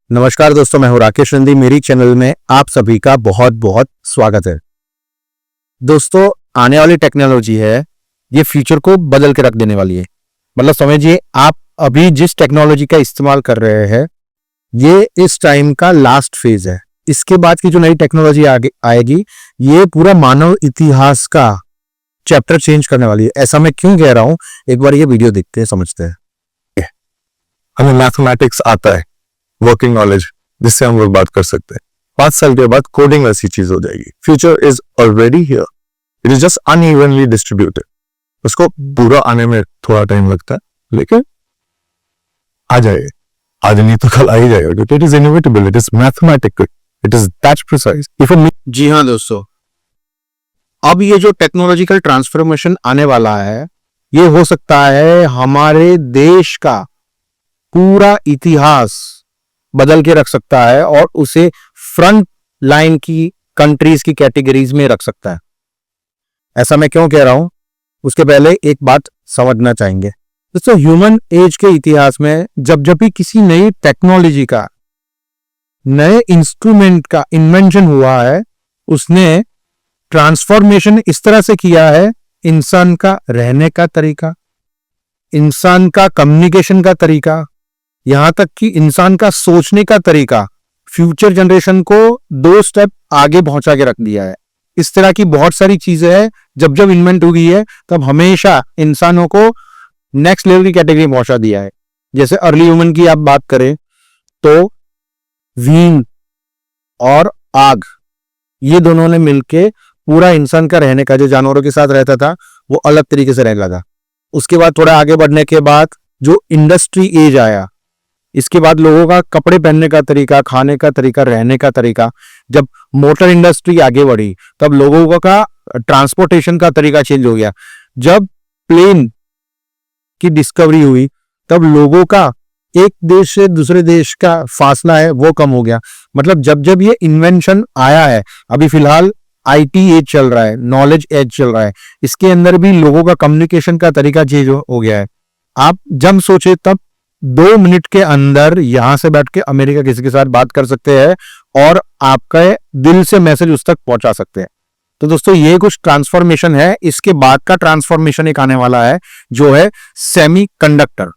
नमस्कार दोस्तों, मैं हूं राकेश नंदी। मेरी चैनल में आप सभी का बहुत बहुत स्वागत है। दोस्तों, आने वाली टेक्नोलॉजी है, ये फ्यूचर को बदल के रख देने वाली है। मतलब समझिए, आप अभी जिस टेक्नोलॉजी का इस्तेमाल कर रहे हैं, ये इस टाइम का लास्ट फेज है। इसके बाद की जो नई टेक्नोलॉजी आगे आएगी, ये पूरा मानव इतिहास का चैप्टर चेंज करने वाली है। ऐसा मैं क्यों कह रहा हूं, एक बार ये वीडियो देखते हैं, समझते हैं। हमें मैथमेटिक्स आता है, वर्किंग नॉलेज, जिससे हम लोग बात कर सकते हैं। 5 साल के बाद कोडिंग वैसी चीज हो जाएगी। Future is already here, it is just unevenly distributed. उसको पूरा आने में थोड़ा टाइम लगता है, लेकिन आ जाएगा। आज नहीं तो कल आ ही जाएगा, क्योंकि it is inevitable, it is mathematical, it is that precise. जी हाँ दोस्तों, अब ये जो टेक्नोलॉजिकल ट्रांसफॉर्मेशन आने वाला है, ये हो सकता है हमारे देश का पूरा इतिहास बदल के रख सकता है और उसे फ्रंट लाइन की कंट्रीज की कैटेगरीज में रख सकता है। ऐसा मैं क्यों कह रहा हूं, उसके पहले एक बात समझना चाहेंगे दोस्तों। ह्यूमन एज के इतिहास में जब जब भी किसी नई टेक्नोलॉजी का, नए इंस्ट्रूमेंट का इन्वेंशन हुआ है, उसने ट्रांसफॉर्मेशन इस तरह से किया है, इंसान का रहने का तरीका, इंसान का कम्युनिकेशन का तरीका, यहां तक कि इंसान का सोचने का तरीका, फ्यूचर जनरेशन को 2 स्टेप आगे पहुंचा के रख दिया है। इस तरह की बहुत सारी चीजें हैं, जब जब इन्वेंट हुई है तब हमेशा इंसानों को नेक्स्ट लेवल की कैटेगरी में पहुंचा दिया है। जैसे अर्ली ह्यूमन की आप बात करें तो वीन और आग, ये दोनों ने मिलके पूरा इंसान का रहने का, जो जानवरों के साथ रहता था वो अलग तरीके से रहने लगा। उसके बाद थोड़ा आगे बढ़ने के बाद जो इंडस्ट्री एज आया, इसके बाद लोगों का कपड़े पहनने का तरीका, खाने का तरीका, रहने का तरीका, जब मोटर इंडस्ट्री आगे बढ़ी तब लोगों का ट्रांसपोर्टेशन का तरीका चेंज हो गया। जब प्लेन की डिस्कवरी हुई तब लोगों का एक देश से दूसरे देश का फासला है वो कम हो गया। मतलब जब जब ये इन्वेंशन आया है, अभी फिलहाल आईटी एज चल रहा है, नॉलेज एज चल रहा है, इसके अंदर भी लोगों का कम्युनिकेशन का तरीका चेंज हो गया है। आप जब सोचे तब 2 मिनट के अंदर यहां से बैठ के अमेरिका किसी के साथ बात कर सकते हैं और आपका दिल से मैसेज उस तक पहुंचा सकते हैं। तो दोस्तों, ये कुछ ट्रांसफॉर्मेशन है। इसके बाद का ट्रांसफॉर्मेशन एक आने वाला है, जो है semiconductor.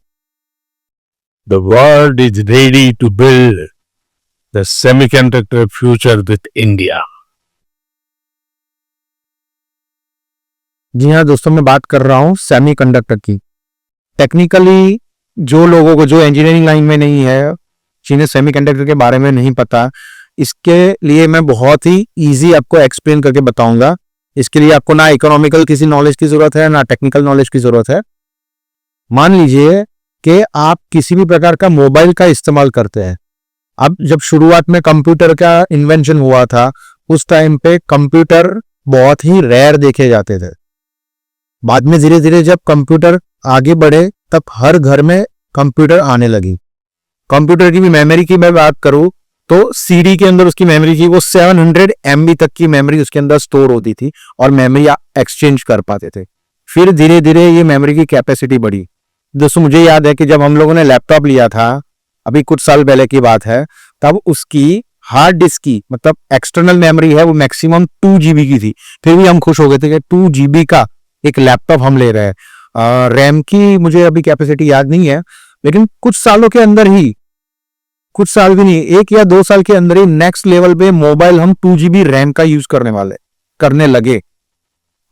The world is ready to build the semiconductor future with India. जी हाँ दोस्तों, मैं बात कर रहा हूं सेमीकंडक्टर की। टेक्निकली जो लोगों को, जो इंजीनियरिंग लाइन में नहीं है, जिन्हें सेमीकंडक्टर के बारे में नहीं पता, इसके लिए मैं बहुत ही इजी आपको एक्सप्लेन करके बताऊंगा। इसके लिए आपको ना इकोनॉमिकल किसी नॉलेज की जरूरत है, ना टेक्निकल नॉलेज की जरूरत है। मान लीजिए कि आप किसी भी प्रकार का मोबाइल का इस्तेमाल करते हैं। अब जब शुरुआत में कंप्यूटर का इन्वेंशन हुआ था, उस टाइम पे कंप्यूटर बहुत ही रेयर देखे जाते थे। बाद में धीरे धीरे जब कंप्यूटर आगे बढ़े तब हर घर में कंप्यूटर आने लगी। कंप्यूटर की भी मेमोरी की मैं बात करूं तो सीडी के अंदर उसकी मेमोरी की वो 700 MB तक की मेमोरी उसके अंदर स्टोर होती थी और मेमोरी एक्सचेंज कर पाते थे। फिर धीरे धीरे ये मेमोरी की कैपेसिटी बढ़ी। दोस्तों, मुझे याद है कि जब हम लोगों ने लैपटॉप लिया था, अभी कुछ साल पहले की बात है, तब उसकी हार्ड डिस्क की, मतलब एक्सटर्नल मेमोरी है, वो मैक्सिमम 2 GB की थी। फिर भी हम खुश हो गए थे कि 2 GB का एक लैपटॉप हम ले रहे हैं। रैम की मुझे अभी कैपेसिटी याद नहीं है, लेकिन कुछ सालों के अंदर ही, कुछ साल भी नहीं, 1 या 2 साल के अंदर ही नेक्स्ट लेवल पे मोबाइल हम 2 GB रैम का यूज करने लगे।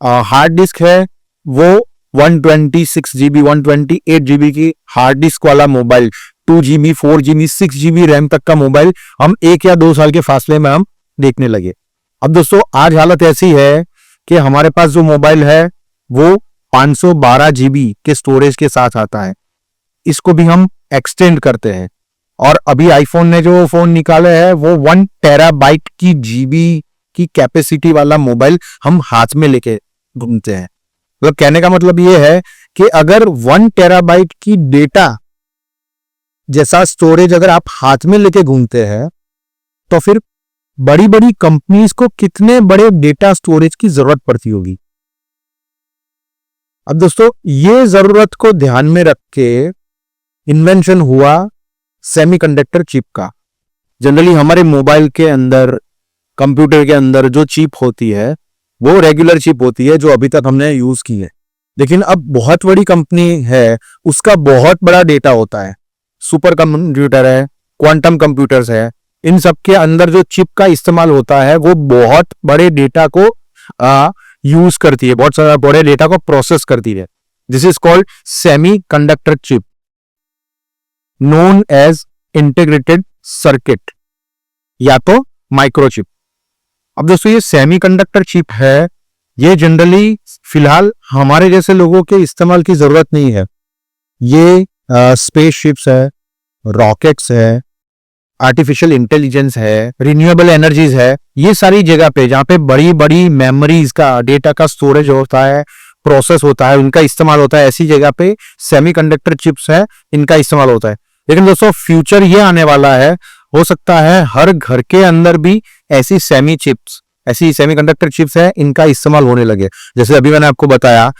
हार्ड डिस्क है वो 126 GB, 128 GB की हार्ड डिस्क वाला mobile, 2 GB, 4 GB, 6 GB RAM तक का मोबाइल हम 1 या 2 साल के फासले में हम देखने लगे। अब दोस्तों, आज हालत ऐसी है कि हमारे पास जो मोबाइल है वो 512 GB के स्टोरेज के साथ आता है। इसको भी हम एक्सटेंड करते हैं। और अभी आईफोन ने जो फोन निकाले है वो 1 टेराबाइट की GB की कैपेसिटी वाला मोबाइल हम हाथ में लेके घूमते हैं। मतलब कहने का मतलब ये है कि अगर 1 टेराबाइट की डेटा जैसा स्टोरेज अगर आप हाथ में लेके घूमते हैं, तो फिर बड़ी बड़ी कंपनीज को कितने बड़े डेटा स्टोरेज की जरूरत पड़ती होगी। अब दोस्तों, ये जरूरत को ध्यान में रख के इन्वेंशन हुआ सेमीकंडक्टर चिप का। जनरली हमारे मोबाइल के अंदर, कंप्यूटर के अंदर जो चिप होती है वो रेगुलर चिप होती है जो अभी तक हमने यूज की है। लेकिन अब बहुत बड़ी कंपनी है, उसका बहुत बड़ा डेटा होता है, सुपर कंप्यूटर है, क्वांटम कंप्यूटर्स है, इन सब के अंदर जो चिप का इस्तेमाल होता है वो बहुत बड़े डेटा को यूज करती है, बहुत सारा बड़े डेटा को प्रोसेस करती है। This is called semiconductor chip known as integrated circuit या तो माइक्रोचिप। अब दोस्तों ये सेमी कंडक्टर चिप है, ये जनरली फिलहाल हमारे जैसे लोगों के इस्तेमाल की जरूरत नहीं है। ये स्पेस शिप्स है, रॉकेट्स है, आर्टिफिशियल इंटेलिजेंस है, रिन्यूएबल एनर्जीज है, ये सारी जगह पे जहाँ पे बड़ी बड़ी मेमोरीज का, डेटा का स्टोरेज होता है, प्रोसेस होता है, उनका इस्तेमाल होता है, ऐसी जगह पे सेमीकंडक्टर चिप्स है, इनका इस्तेमाल होता है। लेकिन दोस्तों फ्यूचर ये आने वाला है, हो सकता है हर घर के अंदर भी ऐसी सेमीकंडक्टर चिप्स है, इनका इस्तेमाल होने लगे। जैसे अभी मैंने आपको बताया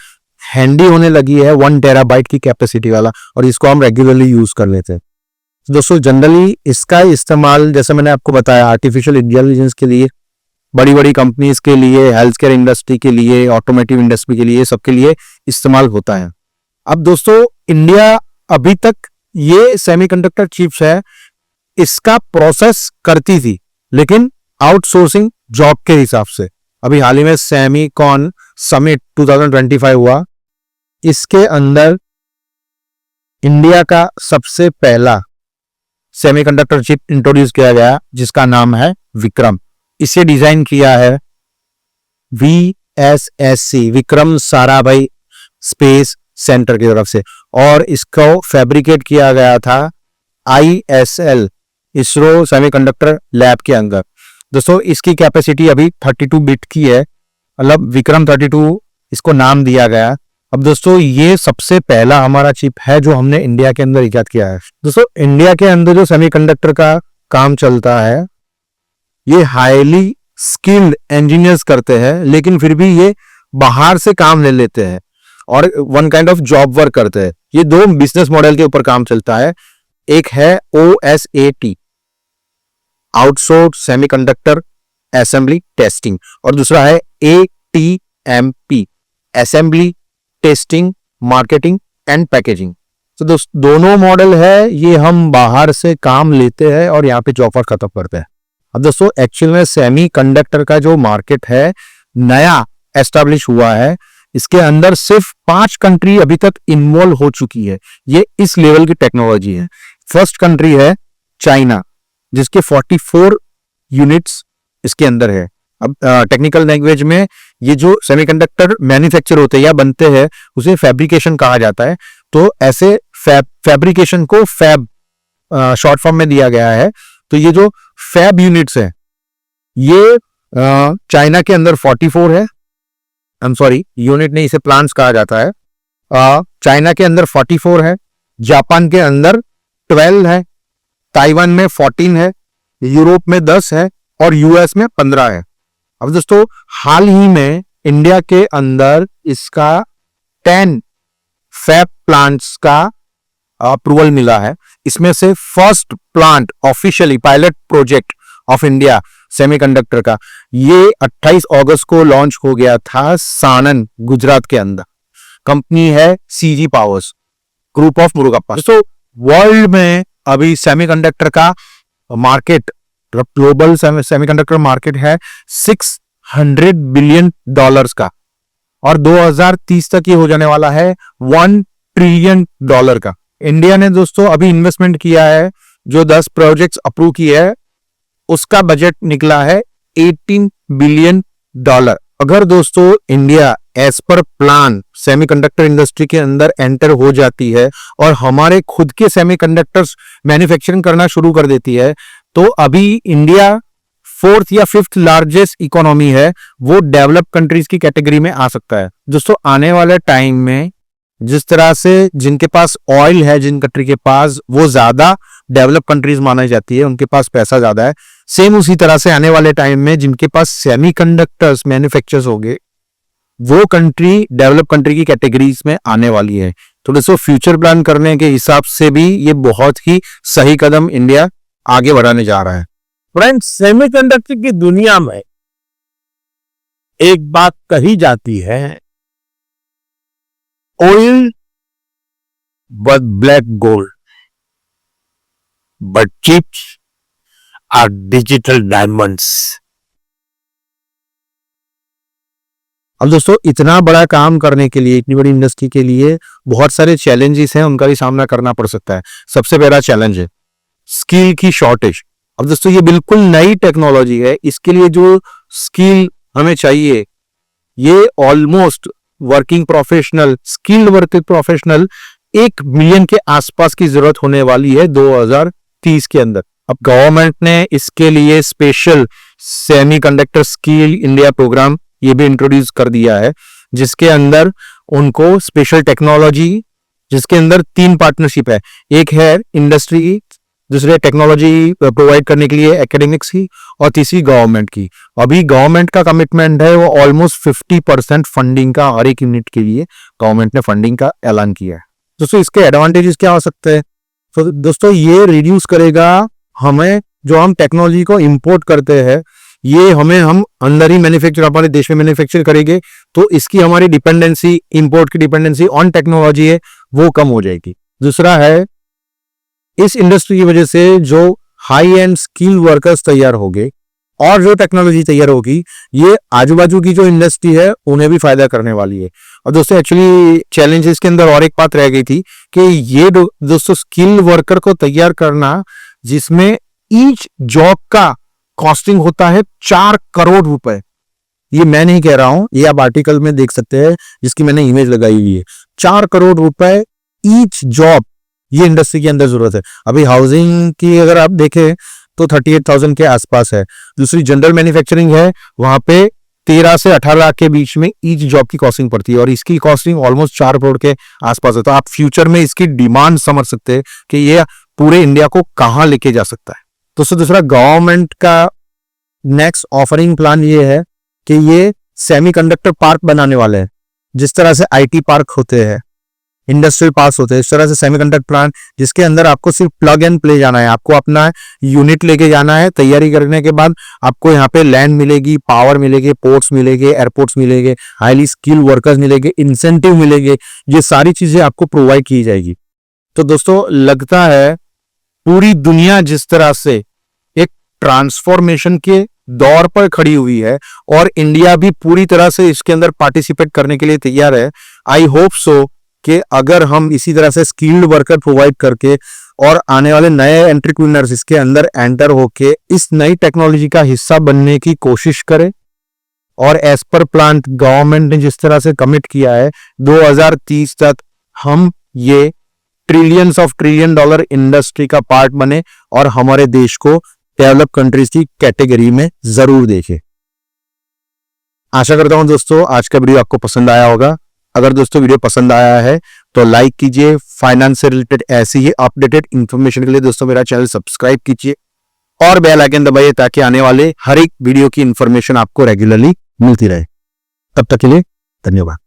हैंडी होने लगी है 1 टेराबाइट की कैपेसिटी वाला, और इसको हम रेगुलरली यूज कर लेते हैं। दोस्तों जनरली इसका इस्तेमाल जैसे मैंने आपको बताया आर्टिफिशियल इंटेलिजेंस के लिए, बड़ी बड़ी कंपनीज के लिए, हेल्थ केयर इंडस्ट्री के लिए, ऑटोमोटिव इंडस्ट्री के लिए, सबके लिए इस्तेमाल होता है। अब दोस्तों इंडिया अभी तक ये सेमीकंडक्टर चिप्स है इसका प्रोसेस करती थी, लेकिन आउटसोर्सिंग जॉब के हिसाब से। अभी हाल ही में सेमीकॉन समिट 2025 हुआ, इसके अंदर इंडिया का सबसे पहला सेमीकंडक्टर चिप इंट्रोड्यूस किया गया जिसका नाम है विक्रम। इसे डिजाइन किया है VSSC Vikram Sarabhai space centre की तरफ से, और इसको फैब्रिकेट किया गया था ISL इसरो सेमीकंडक्टर लैब के अंदर। दोस्तों इसकी कैपेसिटी अभी 32 बिट की है, मतलब विक्रम 32 इसको नाम दिया गया। अब दोस्तों ये सबसे पहला हमारा चिप है जो हमने इंडिया के अंदर इजाद किया है। दोस्तों इंडिया के अंदर जो सेमीकंडक्टर का काम चलता है ये हाईली स्किल्ड इंजीनियर्स करते हैं, लेकिन फिर भी ये बाहर से काम ले लेते हैं और one kind of job work करते हैं। ये दो बिजनेस मॉडल के ऊपर काम चलता है, एक है OSAT outsource semiconductor assembly testing, और दूसरा है ATMP assembly testing marketing and packaging. तो दोनों मॉडल है, ये हम बाहर से काम लेते हैं और यहाँ पे जॉब वर्क खत्म करते हैं। अब दोस्तों एक्चुअल में सेमीकंडक्टर का जो मार्केट है नया एस्टेब्लिश हुआ है, इसके अंदर सिर्फ 5 कंट्री अभी तक इन्वॉल्व हो चुकी है। ये इस लेवल की टेक्नोलॉजी है। फर्स्ट कंट्री है चाइना जिसके 44 यूनिट्स इसके अंदर है। अब टेक्निकल लैंग्वेज में ये जो सेमीकंडक्टर मैन्युफैक्चर होते हैं या बनते हैं उसे फैब्रिकेशन कहा जाता है। तो ऐसे फैब्रिकेशन को फैब शॉर्ट फॉर्म में दिया गया है। तो ये जो फैब यूनिट्स है ये चाइना के अंदर 44 है, आई एम सॉरी यूनिट नहीं, इसे प्लांट्स कहा जाता है। चाइना के अंदर 44 है, जापान के अंदर 12 है, ताइवान में 14 है, यूरोप में 10 है और यूएस में 15 है। अब दोस्तों हाल ही में इंडिया के अंदर इसका 10 फैब प्लांट्स का अप्रूवल मिला है। इसमें से first plant officially pilot project of India semiconductor का ये 28 अगस्त को लॉन्च हो गया था सानन गुजरात के अंदर। कंपनी है CG powers group of Murugappa. दोस्तों वर्ल्ड में अभी सेमीकंडक्टर का मार्केट, ग्लोबल सेमीकंडक्टर मार्केट है $600 बिलियन का, और 2030 तक ये हो जाने वाला है $1 ट्रिलियन का। इंडिया ने दोस्तों अभी इन्वेस्टमेंट किया है, जो 10 प्रोजेक्ट्स अप्रूव किए हैं उसका बजट निकला है $18 बिलियन। अगर दोस्तों India as per plan semiconductor industry के अंदर एंटर हो जाती है और हमारे खुद के सेमीकंडक्टर्स मैन्युफैक्चरिंग करना शुरू कर देती है, तो अभी इंडिया 4th या 5th लार्जेस्ट इकोनॉमी है, वो डेवलप कंट्रीज की कैटेगरी में आ सकता है। दोस्तों आने वाले टाइम में जिस तरह से जिनके पास ऑयल है, जिन कंट्री के पास, वो ज्यादा डेवलप कंट्रीज मानी जाती है, उनके पास पैसा ज्यादा है। सेम उसी तरह से आने वाले टाइम में जिनके पास सेमीकंडक्टर्स मैन्युफैक्चर्स होंगे वो कंट्री डेवलप कंट्री की कैटेगरीज में आने वाली है। तो दोस्तों फ्यूचर प्लान करने के हिसाब से भी ये बहुत ही सही कदम इंडिया आगे बढ़ाने जा रहा है। फ्रेंड्स, सेमीकंडक्टर की दुनिया में एक बात कही जाती है, oil but black gold, but chips are digital diamonds. अब दोस्तों इतना बड़ा काम करने के लिए, इतनी बड़ी इंडस्ट्री के लिए बहुत सारे चैलेंजेस हैं, उनका भी सामना करना पड़ सकता है। सबसे पहला चैलेंज है स्किल की शॉर्टेज। अब दोस्तों ये बिल्कुल नई टेक्नोलॉजी है, इसके लिए जो स्किल हमें चाहिए ये almost working professional, skilled working professional 1 million के आसपास की जरूरत होने वाली है 2030 के अंदर। अब गवर्नमेंट ने इसके लिए special semiconductor skill India programme ये भी इंट्रोड्यूस कर दिया है, जिसके अंदर उनको स्पेशल टेक्नोलॉजी, जिसके अंदर 3 पार्टनरशिप है। एक है इंडस्ट्री की, दूसरे टेक्नोलॉजी प्रोवाइड करने के लिए एकेडमिक्स की, और तीसरी गवर्नमेंट की। अभी गवर्नमेंट का कमिटमेंट है वो ऑलमोस्ट 50% फंडिंग का, हर एक यूनिट के लिए गवर्नमेंट ने फंडिंग का ऐलान किया है। दोस्तों इसके एडवांटेजेस क्या हो सकते हैं? तो दोस्तों ये रिड्यूस करेगा हमें, जो हम टेक्नोलॉजी को इंपोर्ट करते हैं ये हम अंदर ही मैन्युफैक्चर, हमारे देश में मैन्युफैक्चर करेंगे, तो इसकी हमारी डिपेंडेंसी, इंपोर्ट की डिपेंडेंसी ऑन टेक्नोलॉजी है वो कम हो जाएगी। दूसरा है इस इंडस्ट्री की वजह से जो हाई एंड स्किल वर्कर्स तैयार होंगे और जो टेक्नोलॉजी तैयार होगी, ये आजू बाजू की जो इंडस्ट्री है उन्हें भी फायदा करने वाली है। और दोस्तों एक्चुअली चैलेंजेस के अंदर और एक बात रह गई थी कि ये दोस्तों स्किल वर्कर को तैयार करना, जिसमें ईच जॉब का कॉस्टिंग होता है 4 करोड़ रुपए। ये मैं नहीं कह रहा हूं, ये आप आर्टिकल में देख सकते हैं जिसकी मैंने इमेज लगाई हुई है। 4 करोड़ रुपए ईच जॉब ये इंडस्ट्री के अंदर जरूरत है। अभी हाउसिंग की अगर आप देखें तो 38,000 के आसपास है। दूसरी जनरल मैन्युफैक्चरिंग है, वहां पे 13 से 18 लाख के बीच में ईच जॉब की कॉस्टिंग पड़ती है, और इसकी कॉस्टिंग ऑलमोस्ट 4 करोड़ के आसपास है। तो आप फ्यूचर में इसकी डिमांड समझ सकते हैं कि ये पूरे इंडिया को कहां लेके जा सकता है। दोस्तों दूसरा, गवर्नमेंट का नेक्स्ट ऑफरिंग प्लान ये है कि ये सेमीकंडक्टर पार्क बनाने वाले हैं। जिस तरह से आईटी पार्क होते हैं, इंडस्ट्रियल पार्क होते हैं, इस तरह से सेमीकंडक्टर प्लांट, जिसके अंदर आपको सिर्फ प्लग एंड प्ले जाना है, आपको अपना यूनिट लेके जाना है। तैयारी करने के बाद आपको यहाँ पे लैंड मिलेगी, पावर मिलेगी, पोर्ट्स मिलेंगे, एयरपोर्ट्स मिलेंगे, हाईली स्किल वर्कर्स मिलेंगे, इंसेंटिव मिलेंगे, ये सारी चीजें आपको प्रोवाइड की जाएगी। तो दोस्तों लगता है पूरी दुनिया जिस तरह से एक ट्रांसफॉर्मेशन के दौर पर खड़ी हुई है और इंडिया भी पूरी तरह से इसके अंदर पार्टिसिपेट करने के लिए तैयार है। आई होप सो कि अगर हम इसी तरह से स्किल्ड वर्कर प्रोवाइड करके और आने वाले नए एंटरप्रेन्योर्स इसके अंदर एंटर होके इस नई टेक्नोलॉजी का हिस्सा बनने की कोशिश करें, और एज पर प्लान गवर्नमेंट ने जिस तरह से कमिट किया है 2030 तक हम ये trillions of trillion dollar industry का पार्ट बने और हमारे देश को डेवलप कंट्रीज की कैटेगरी में जरूर देखें। आशा करता हूं दोस्तों आज का वीडियो आपको पसंद आया होगा। अगर दोस्तों वीडियो पसंद आया है तो लाइक कीजिए। फाइनेंस से रिलेटेड ऐसी ही अपडेटेड इंफॉर्मेशन के लिए दोस्तों मेरा चैनल सब्सक्राइब कीजिए और बेल आइकन दबाइए ताकि आने वाले हर एक वीडियो की इंफॉर्मेशन आपको रेगुलरली मिलती रहे। तब तक के लिए धन्यवाद।